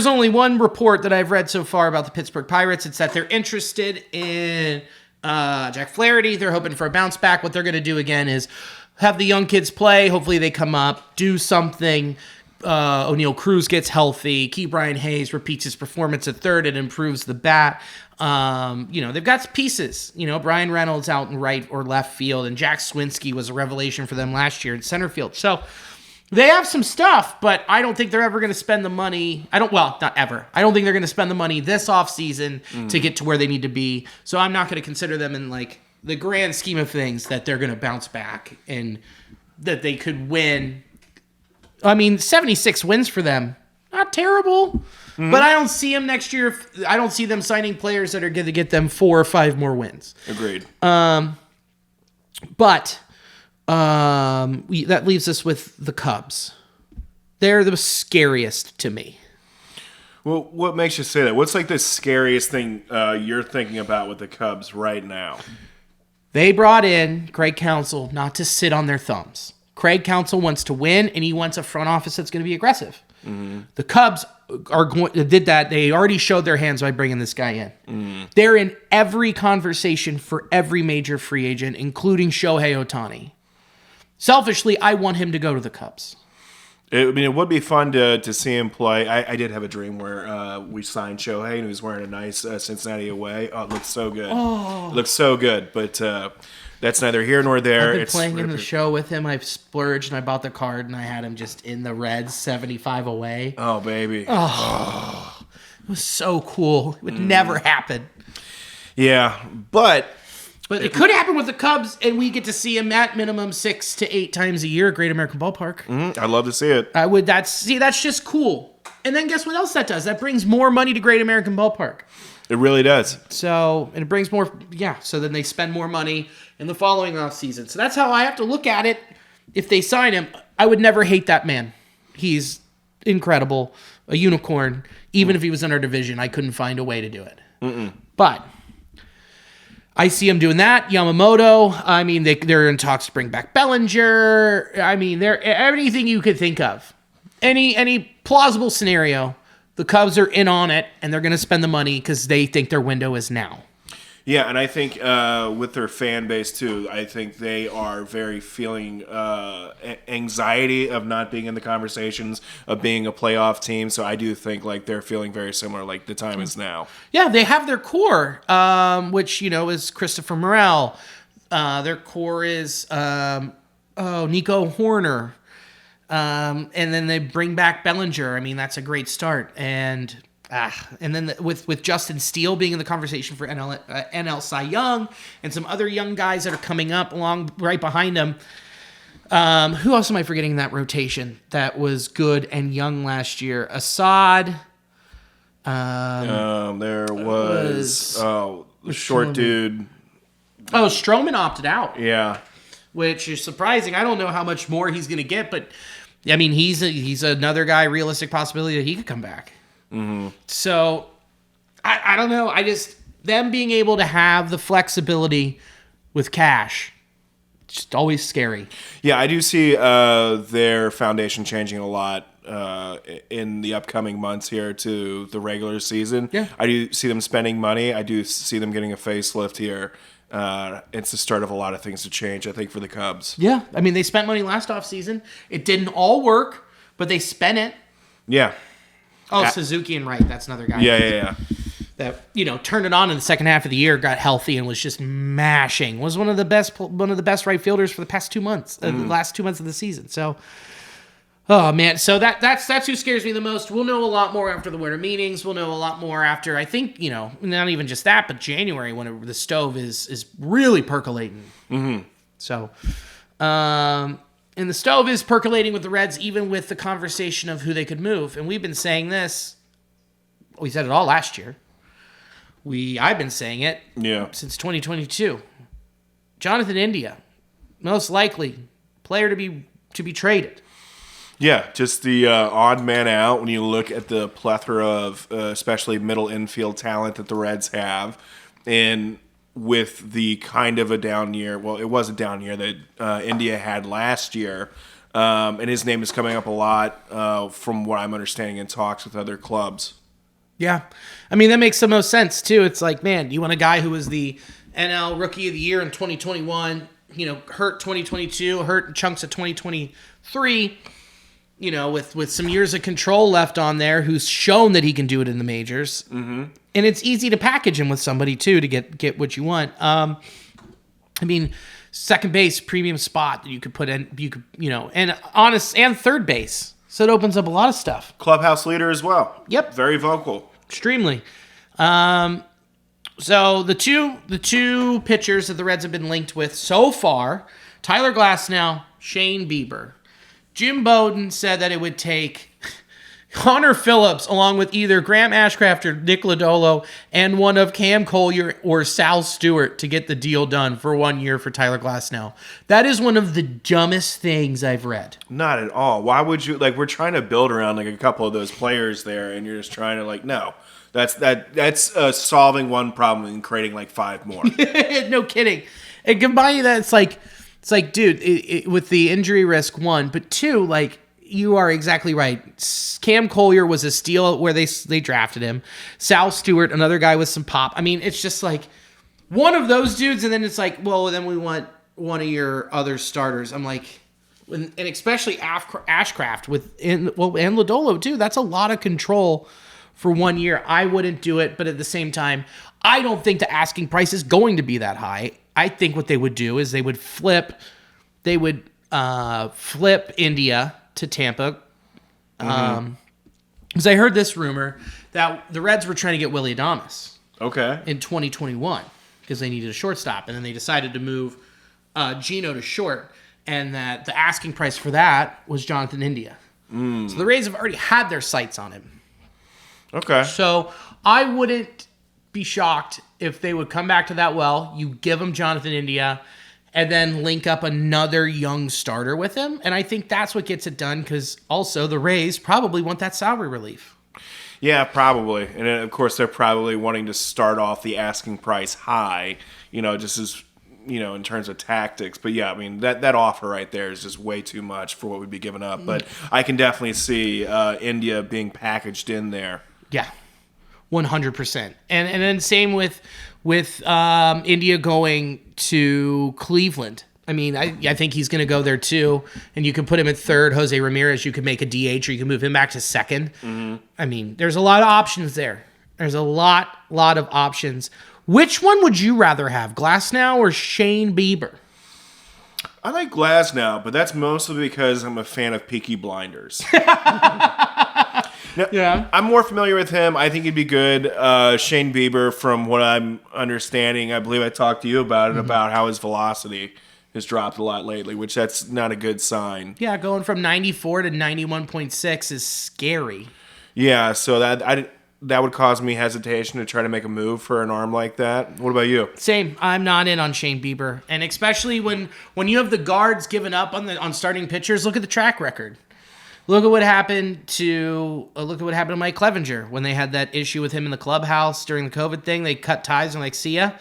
only one report that I've read so far about the Pittsburgh Pirates. It's that they're interested in Jack Flaherty. They're hoping for a bounce back. What they're going to do again is have the young kids play. Hopefully they come up, do something. O'Neal Cruz gets healthy. Key Brian Hayes repeats his performance at third and improves the bat. They've got pieces. Brian Reynolds out in right or left field, and Jack Swinski was a revelation for them last year in center field. So they have some stuff, but I don't think they're ever going to spend the money. Not ever. I don't think they're going to spend the money this offseason to get to where they need to be. So I'm not going to consider them in the grand scheme of things that they're going to bounce back and that they could win. 76 wins for them. Not terrible. Mm-hmm. But I don't see them next year. I don't see them signing players that are going to get them 4 or 5 more wins. Agreed. That leaves us with the Cubs. They're the scariest to me. Well, what makes you say that? What's like the scariest thing you're thinking about with the Cubs right now? They brought in Craig Counsell not to sit on their thumbs. Craig Counsell wants to win, and he wants a front office that's going to be aggressive. Mm-hmm. The Cubs did that. They already showed their hands by bringing this guy in. Mm-hmm. They're in every conversation for every major free agent, including Shohei Ohtani. Selfishly, I want him to go to the Cubs. It would be fun to see him play. I did have a dream where we signed Shohei and he was wearing a nice Cincinnati away. Oh, it looks so good. It looks so good, but that's neither here nor there. I've been playing in the show with him. I've splurged and I bought the card and I had him just in the Reds, 75 away. Oh, baby. Oh. It was so cool. It would never happen. Yeah, but it could happen with the Cubs, and we get to see him at minimum 6 to 8 times a year at Great American Ballpark. I'd love to see it. That's just cool. And then guess what else that does? That brings more money to Great American Ballpark. It really does. So, and it brings more, so then they spend more money in the following offseason. So that's how I have to look at it. If they sign him, I would never hate that man. He's incredible, a unicorn. Even if he was in our division, I couldn't find a way to do it. But I see him doing that. Yamamoto, I mean, they're in talks to bring back Bellinger. I mean, they're anything you could think of. Any plausible scenario, the Cubs are in on it, and they're going to spend the money because they think their window is now. Yeah, and I think with their fan base, too, I think they are very feeling anxiety of not being in the conversations, of being a playoff team. So I do think like they're feeling very similar, like the time is now. Yeah, they have their core, which, is Christopher Morel. Their core is Nico Horner. And then they bring back Bellinger. I mean, that's a great start. And then with Justin Steele being in the conversation for NL Cy Young and some other young guys that are coming up along right behind him. Who else am I forgetting in that rotation that was good and young last year? Assad. There was the short dude. Oh, Stroman opted out. Yeah. Which is surprising. I don't know how much more he's going to get, but I mean, he's another guy, realistic possibility that he could come back. Mm-hmm. So, I don't know. Them being able to have the flexibility with cash, just always scary. Yeah, I do see their foundation changing a lot in the upcoming months here to the regular season. Yeah. I do see them spending money. I do see them getting a facelift here. It's the start of a lot of things to change, I think, for the Cubs. Yeah. I mean, they spent money last offseason. It didn't all work, but they spent it. Yeah. Oh, Suzuki and Wright. That's another guy. Yeah. That turned it on in the second half of the year, got healthy, and was just mashing. Was one of the best right fielders for the past 2 months, the last 2 months of the season. So, oh man, so that's who scares me the most. We'll know a lot more after the winter meetings. We'll know a lot more after, I think, not even just that, but January when the stove is really percolating. Mm-hmm. So, and the stove is percolating with the Reds, even with the conversation of who they could move. And we've been saying this. We said it all last year. I've been saying it since 2022. Jonathan India, most likely player to be traded. Yeah, just the odd man out when you look at the plethora of especially middle infield talent that the Reds have. And with the kind of a down year, well, it was a down year that India had last year. And his name is coming up a lot from what I'm understanding in talks with other clubs. Yeah. I mean, that makes the most sense, too. It's like, man, you want a guy who was the NL Rookie of the Year in 2021, hurt 2022, hurt chunks of 2023, with some years of control left on there, who's shown that he can do it in the majors. Mm-hmm. And it's easy to package him with somebody, too, to get what you want. I mean, second base, premium spot that you could put in, and honest, and third base. So it opens up a lot of stuff. Clubhouse leader as well. Yep. Very vocal. Extremely. So the two pitchers that the Reds have been linked with so far, Tyler Glasnow, Shane Bieber. Jim Bowden said that it would take Connor Phillips, along with either Graham Ashcraft or Nick Lodolo, and one of Cam Collier or Sal Stewart to get the deal done for 1 year for Tyler Glasnow. That is one of the dumbest things I've read. Not at all. Why would you, like, we're trying to build around like a couple of those players there, and you're just trying to, like, no. That's solving one problem and creating like 5 more. No kidding. And combine that, it's like, dude, with the injury risk, 1, but 2, like, you are exactly right. Cam Collier was a steal where they drafted him. Sal Stewart, another guy with some pop. I mean, it's just like one of those dudes, and then it's like, well, then we want one of your other starters. I'm like, and especially Ashcraft and Lodolo too. That's a lot of control for 1 year. I wouldn't do it, but at the same time, I don't think the asking price is going to be that high. I think what they would do is they would flip India to Tampa. Because I heard this rumor that the Reds were trying to get Willie Adames in 2021 because they needed a shortstop, and then they decided to move Gino to short, and that the asking price for that was Jonathan India. So the Rays have already had their sights on him. Okay. So I wouldn't be shocked if they would come back to that well. You give him Jonathan India, and then link up another young starter with him. And I think that's what gets it done, because also the Rays probably want that salary relief. Yeah, probably. And of course, they're probably wanting to start off the asking price high, just as, in terms of tactics. But yeah, I mean, that offer right there is just way too much for what would be given up. But I can definitely see India being packaged in there. Yeah, 100%. And then same with India going to Cleveland. I mean, I think he's going to go there too. And you can put him at third. Jose Ramirez, you could make a DH, or you can move him back to second. I mean, there's a lot of options there. There's a lot of options. Which one would you rather have, Glasnow or Shane Bieber? I like Glasnow, but that's mostly because I'm a fan of Peaky Blinders. Now, Yeah. I'm more familiar with him. I think he'd be good. Shane Bieber, from what I'm understanding, I believe I talked to you about it, about how his velocity has dropped a lot lately, which that's not a good sign. Yeah, going from 94 to 91.6 is scary. Yeah, so that would cause me hesitation to try to make a move for an arm like that. What about you? Same. I'm not in on Shane Bieber, and especially when you have the guards giving up on starting pitchers. Look at the track record. Look at what happened to Mike Clevenger when they had that issue with him in the clubhouse during the COVID thing. They cut ties and see ya.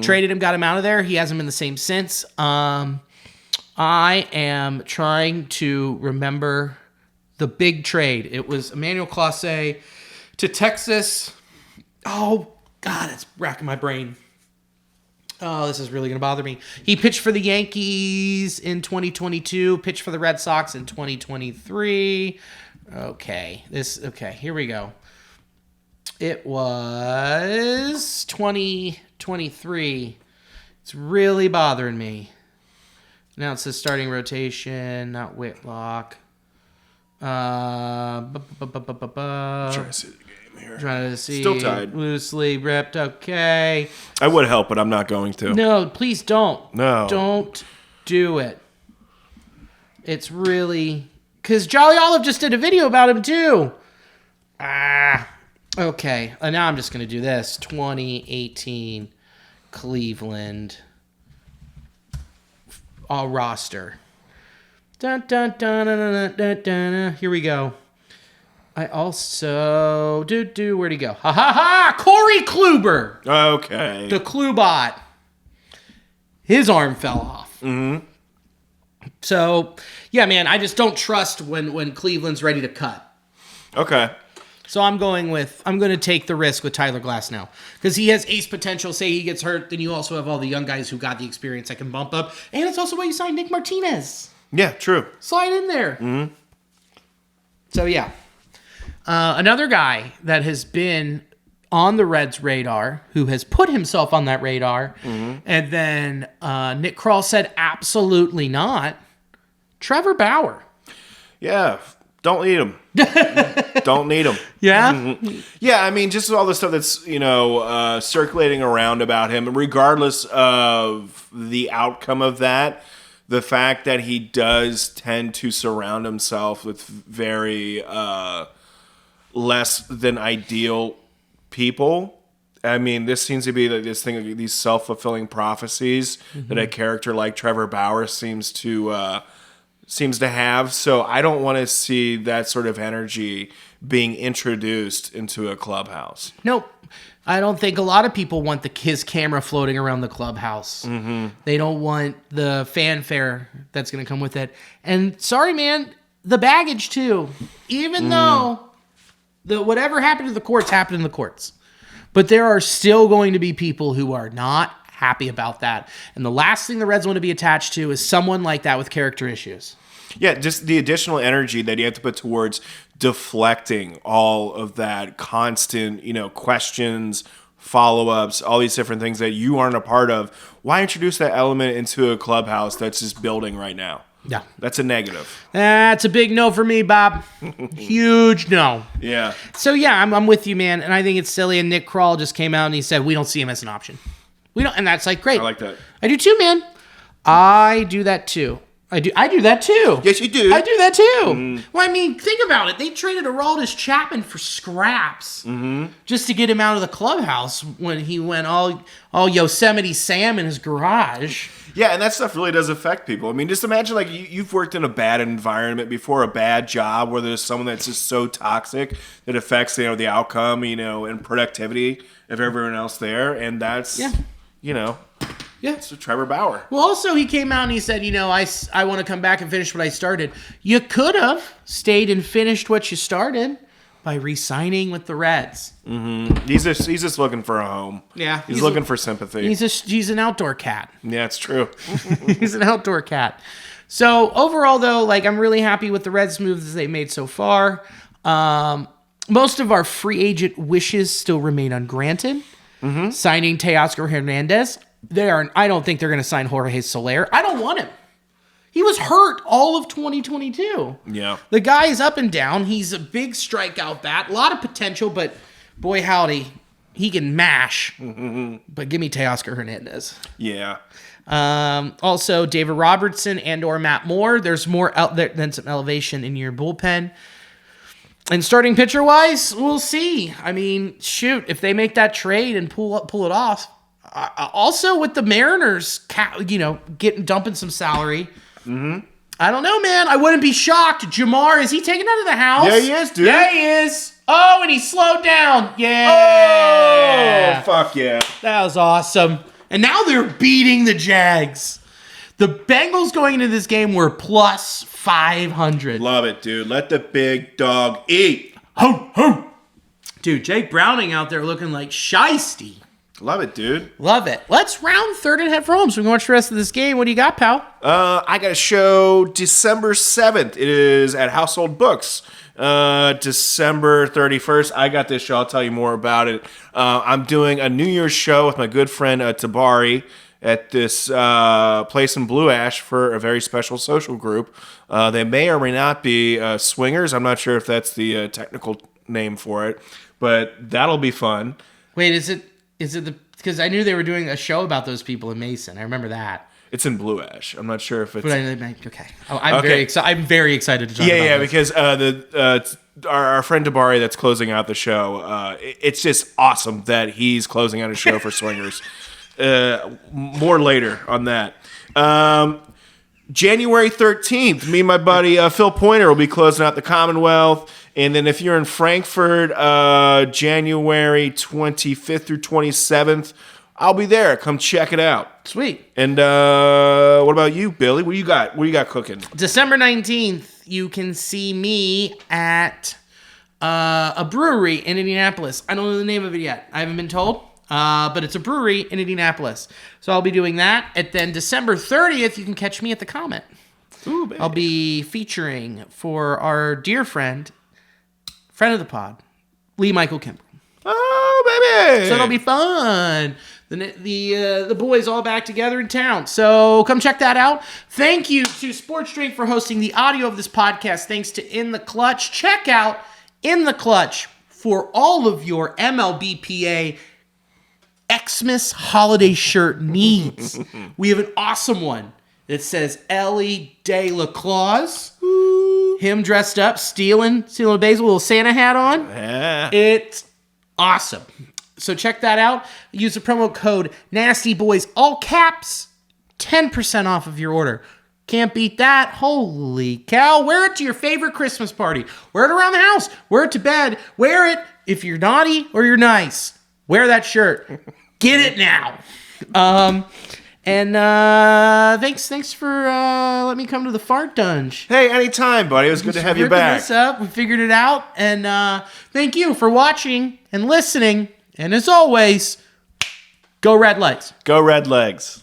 Traded him, got him out of there. He hasn't been the same since. I am trying to remember the big trade. It was Emmanuel Clase to Texas. Oh, God, it's racking my brain. Oh, this is really going to bother me. He pitched for the Yankees in 2022, pitched for the Red Sox in 2023. Okay, here we go. It was 2023. It's really bothering me. Now it says starting rotation, not Whitlock. Trying to see the game here. Trying to see. Still tied. Loosely ripped. Okay. I would help, but I'm not going to. No, please don't. No. Don't do it. It's really... Because Jolly Olive just did a video about him, too. Okay. And now I'm just going to do this. 2018 Cleveland roster. Dun, dun, dun, dun, dun, dun, dun. Here we go. I also... Where'd he go? Ha ha ha! Corey Kluber! Okay. The Klubot. His arm fell off. So, yeah, man, I just don't trust when Cleveland's ready to cut. Okay. So I'm going to take the risk with Tyler Glasnow. Because he has ace potential. Say he gets hurt, then you also have all the young guys who got the experience that can bump up. And it's also why you signed Nick Martinez. Yeah, true. Slide in there. So, yeah. Another guy that has been on the Reds' radar, who has put himself on that radar, and then Nick Kroll said absolutely not, Trevor Bauer. Yeah, don't need him. Don't need him. Yeah? Yeah, I mean, just all the stuff that's, circulating around about him, regardless of the outcome of that, the fact that he does tend to surround himself with very... less than ideal people. I mean, this seems to be like this thing of these self-fulfilling prophecies that a character like Trevor Bauer seems to have. So I don't want to see that sort of energy being introduced into a clubhouse. Nope. I don't think a lot of people want his camera floating around the clubhouse. They don't want the fanfare that's going to come with it. And sorry, man, the baggage too. Even though whatever happened to the courts happened in the courts. But there are still going to be people who are not happy about that. And the last thing the Reds want to be attached to is someone like that with character issues. Yeah, just the additional energy that you have to put towards deflecting all of that constant, questions, follow-ups, all these different things that you aren't a part of. Why introduce that element into a clubhouse that's just building right now? Yeah. That's a negative. That's a big no for me, Bob. Huge no. Yeah. So, yeah, I'm with you, man. And I think it's silly. And Nick Kroll just came out and he said, we don't see him as an option. We don't. And that's like, great. I like that. I do too, man. I do that too. I do that too. Yes, you do. I do that too. Well, I mean, think about it. They traded Aroldis Chapman for scraps just to get him out of the clubhouse when he went all Yosemite Sam in his garage. Yeah, and that stuff really does affect people. I mean, just imagine like you've worked in a bad environment before, a bad job where there's someone that's just so toxic that affects the outcome, and productivity of everyone else there, and that's Yeah. it's Trevor Bauer. Well, also he came out and he said, I want to come back and finish what I started. You could have stayed and finished what you started by re-signing with the Reds. Mm-hmm. He's just looking for a home. Yeah. He's looking for sympathy. He's an outdoor cat. Yeah, it's true. He's an outdoor cat. So overall, though, I'm really happy with the Reds moves they made so far. Most of our free agent wishes still remain ungranted. Signing Teoscar Hernandez. I don't think they're going to sign Jorge Soler. I don't want him. He was hurt all of 2022. Yeah. The guy is up and down. He's a big strikeout bat. A lot of potential, but boy howdy, he can mash. But give me Teoscar Hernandez. Yeah. Also, David Robertson and or Matt Moore. There's more out there than some elevation in your bullpen. And starting pitcher-wise, we'll see. I mean, shoot, if they make that trade and pull it off. Also, with the Mariners, dumping some salary. I don't know, man. I wouldn't be shocked. Jamar, is he taken out of the house? Yeah, he is, dude. Yeah, he is. Oh, and he slowed down. Yeah. Oh, fuck yeah. That was awesome. And now they're beating the Jags. The Bengals going into this game were plus 500. Love it, dude. Let the big dog eat. Ho, ho. Dude, Jake Browning out there looking like shiesty. Love it, dude. Love it. Let's round third and head for home so we can watch the rest of this game. What do you got, pal? I got a show December 7th. It is at Household Books. December 31st. I got this show. I'll tell you more about it. I'm doing a New Year's show with my good friend Tabari at this place in Blue Ash for a very special social group. They may or may not be swingers. I'm not sure if that's the technical name for it, but that'll be fun. Wait, is it because I knew they were doing a show about those people in Mason. I remember that. It's in Blue Ash. I'm not sure if it's... okay. I'm very excited to talk about this. Because our friend Tabari that's closing out the show, it's just awesome that he's closing out a show for swingers. More later on that. January 13th, me and my buddy Phil Pointer will be closing out the Commonwealth. And then if you're in Frankfurt, January 25th through 27th, I'll be there. Come check it out. Sweet. And what about you, Billy? What do you got? What do you got cooking? December 19th, you can see me at a brewery in Indianapolis. I don't know the name of it yet. I haven't been told. But it's a brewery in Indianapolis. So I'll be doing that. And then December 30th, you can catch me at the Comet. Ooh, baby. I'll be featuring for our dear friend of the pod, Lee Michael Kimbrell. Oh, baby. So it'll be fun. The boys all back together in town. So come check that out. Thank you to Sports Drink for hosting the audio of this podcast. Thanks to In the Clutch. Check out In the Clutch for all of your MLBPA Xmas holiday shirt needs. We have an awesome one that says Ellie De La Claus. him dressed up, stealing a basil, little Santa hat on. Yeah. It's awesome. So check that out. Use the promo code NASTYBOYS, all caps, 10% off of your order. Can't beat that. Holy cow. Wear it to your favorite Christmas party. Wear it around the house. Wear it to bed. Wear it if you're naughty or you're nice. Wear that shirt. Get it now. Thanks for letting me come to the fart dunge. Hey, anytime, buddy. It was good to have you back. This up. We figured it out. And thank you for watching and listening. And as always, go Red Legs. Go Red Legs.